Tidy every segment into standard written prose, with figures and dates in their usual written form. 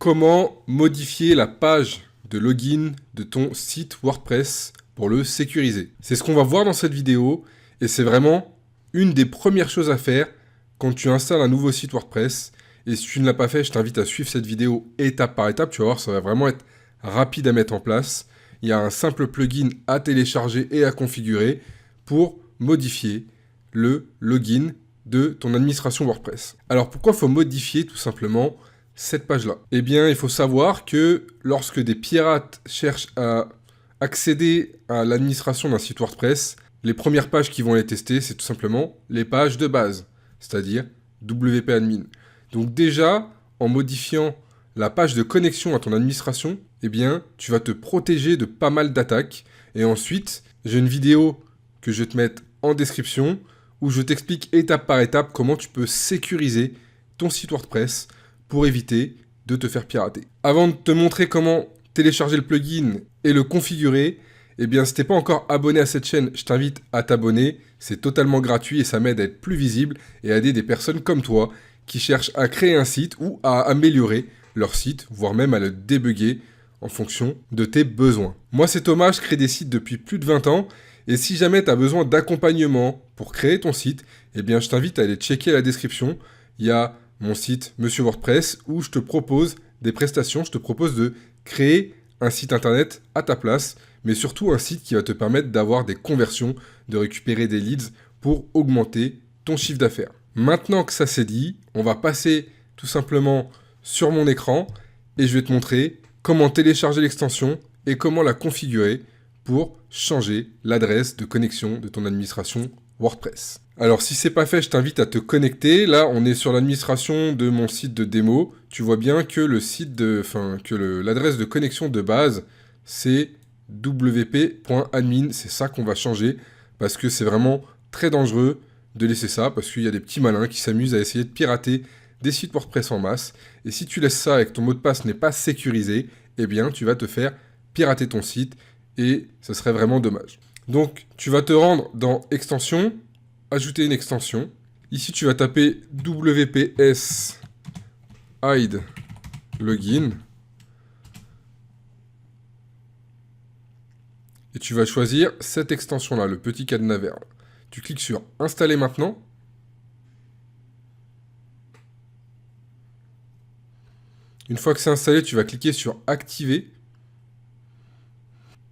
comment modifier la page de login de ton site WordPress pour le sécuriser. C'est ce qu'on va voir dans cette vidéo et c'est vraiment une des premières choses à faire quand tu installes un nouveau site WordPress. Et si tu ne l'as pas fait, je t'invite à suivre cette vidéo étape par étape. Tu vas voir, ça va vraiment être rapide à mettre en place. Il y a un simple plugin à télécharger et à configurer pour modifier le login de ton administration WordPress. Alors pourquoi il faut modifier tout simplement cette page-là? Eh bien, il faut savoir que lorsque des pirates cherchent à accéder à l'administration d'un site WordPress, les premières pages qui vont les tester, c'est tout simplement les pages de base, c'est-à-dire WP Admin. Donc déjà, en modifiant la page de connexion à ton administration, eh bien, tu vas te protéger de pas mal d'attaques. Et ensuite, j'ai une vidéo que je vais te mettre en description où je t'explique étape par étape comment tu peux sécuriser ton site WordPress pour éviter de te faire pirater. Avant de te montrer comment télécharger le plugin et le configurer, eh bien, si t'es pas encore abonné à cette chaîne, je t'invite à t'abonner. C'est totalement gratuit et ça m'aide à être plus visible et à aider des personnes comme toi qui cherchent à créer un site ou à améliorer leur site, voire même à le débugger en fonction de tes besoins. Moi, c'est Thomas, je crée des sites depuis plus de 20 ans. Et si jamais tu as besoin d'accompagnement pour créer ton site, eh bien, je t'invite à aller checker la description. Il y a mon site Monsieur WordPress où je te propose des prestations. Je te propose de créer un site internet à ta place, mais surtout un site qui va te permettre d'avoir des conversions, de récupérer des leads pour augmenter ton chiffre d'affaires. Maintenant que ça c'est dit, on va passer tout simplement sur mon écran et je vais te montrer comment télécharger l'extension et comment la configurer pour changer l'adresse de connexion de ton administration WordPress. Alors si c'est pas fait, je t'invite à te connecter. Là, on est sur l'administration de mon site de démo. Tu vois bien que l'adresse de connexion de base, c'est wp.admin. C'est ça qu'on va changer parce que c'est vraiment très dangereux de laisser ça parce qu'il y a des petits malins qui s'amusent à essayer de pirater des sites WordPress en masse. Et si tu laisses ça et que ton mot de passe n'est pas sécurisé, eh bien, tu vas te faire pirater ton site et ça serait vraiment dommage. Donc, tu vas te rendre dans Extensions, ajouter une extension. Ici, tu vas taper WPS hide login et tu vas choisir cette extension-là, le petit cadenas vert. Tu cliques sur Installer maintenant. Une fois que c'est installé, tu vas cliquer sur Activer.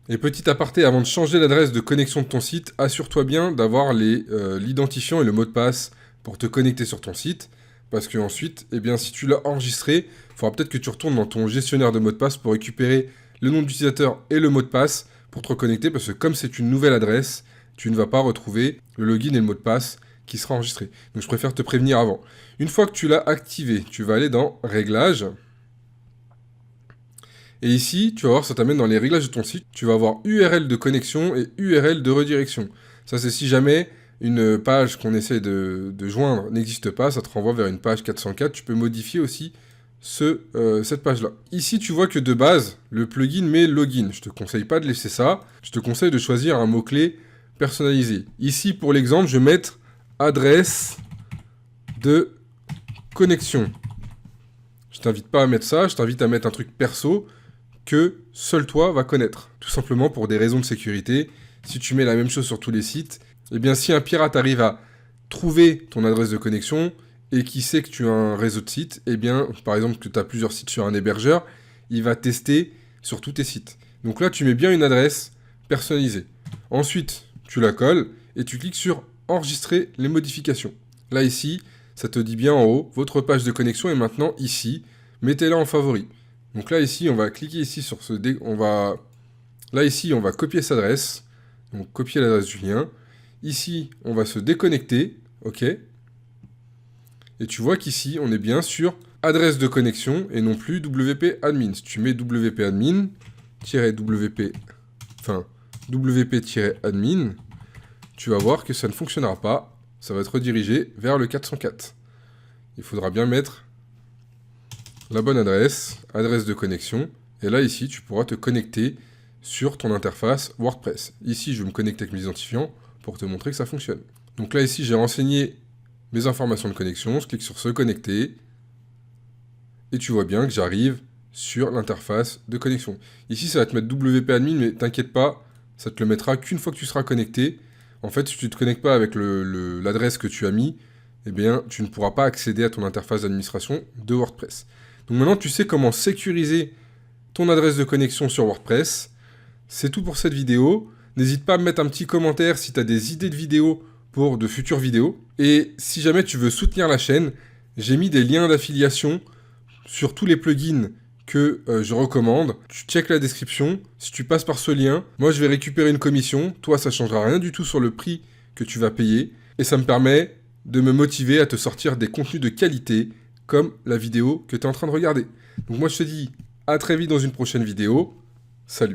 Et petit aparté, avant de changer l'adresse de connexion de ton site, assure-toi bien d'avoir l'identifiant et le mot de passe pour te connecter sur ton site. Parce que ensuite, eh bien, si tu l'as enregistré, il faudra peut-être que tu retournes dans ton gestionnaire de mots de passe pour récupérer le nom d'utilisateur et le mot de passe pour te reconnecter. Parce que comme c'est une nouvelle adresse, tu ne vas pas retrouver le login et le mot de passe qui sera enregistré. Donc je préfère te prévenir avant. Une fois que tu l'as activé, tu vas aller dans Réglages. Et ici, tu vas voir, ça t'amène dans les réglages de ton site. Tu vas avoir URL de connexion et URL de redirection. Ça, c'est si jamais une page qu'on essaie de joindre n'existe pas, ça te renvoie vers une page 404. Tu peux modifier aussi cette page-là. Ici, tu vois que de base, le plugin met login. Je te conseille pas de laisser ça. Je te conseille de choisir un mot-clé personnalisé. Ici, pour l'exemple, je vais mettre adresse de connexion. Je t'invite pas à mettre ça, je t'invite à mettre un truc perso que seul toi va connaître. Tout simplement pour des raisons de sécurité. Si tu mets la même chose sur tous les sites, eh bien si un pirate arrive à trouver ton adresse de connexion et qui sait que tu as un réseau de sites, eh bien par exemple que tu as plusieurs sites sur un hébergeur, il va tester sur tous tes sites. Donc là tu mets bien une adresse personnalisée. Ensuite tu la colles et tu cliques sur enregistrer les modifications. Là ici, ça te dit bien en haut, votre page de connexion est maintenant ici, mettez-la en favori. Donc là, ici, on va cliquer ici sur ce... Là, ici, on va copier cette adresse. Donc, copier l'adresse du lien. Ici, on va se déconnecter. OK. Et tu vois qu'ici, on est bien sur adresse de connexion et non plus WP admin. Si tu mets WP admin, WP-admin, tu vas voir que ça ne fonctionnera pas. Ça va te rediriger vers le 404. Il faudra bien mettre la bonne adresse de connexion, et là ici tu pourras te connecter sur ton interface WordPress. Ici je vais me connecter avec mes identifiants pour te montrer que ça fonctionne. Donc là ici j'ai renseigné mes informations de connexion, je clique sur se connecter, et tu vois bien que j'arrive sur l'interface de connexion. Ici, ça va te mettre WP admin, mais t'inquiète pas, ça te le mettra qu'une fois que tu seras connecté. En fait, si tu ne te connectes pas avec l'adresse que tu as mis, eh bien, tu ne pourras pas accéder à ton interface d'administration de WordPress. Donc maintenant, tu sais comment sécuriser ton adresse de connexion sur WordPress. C'est tout pour cette vidéo. N'hésite pas à me mettre un petit commentaire si tu as des idées de vidéos pour de futures vidéos. Et si jamais tu veux soutenir la chaîne, j'ai mis des liens d'affiliation sur tous les plugins que je recommande. Tu checkes la description. Si tu passes par ce lien, moi je vais récupérer une commission. Toi, ça ne changera rien du tout sur le prix que tu vas payer. Et ça me permet de me motiver à te sortir des contenus de qualité comme la vidéo que tu es en train de regarder. Donc moi je te dis à très vite dans une prochaine vidéo. Salut!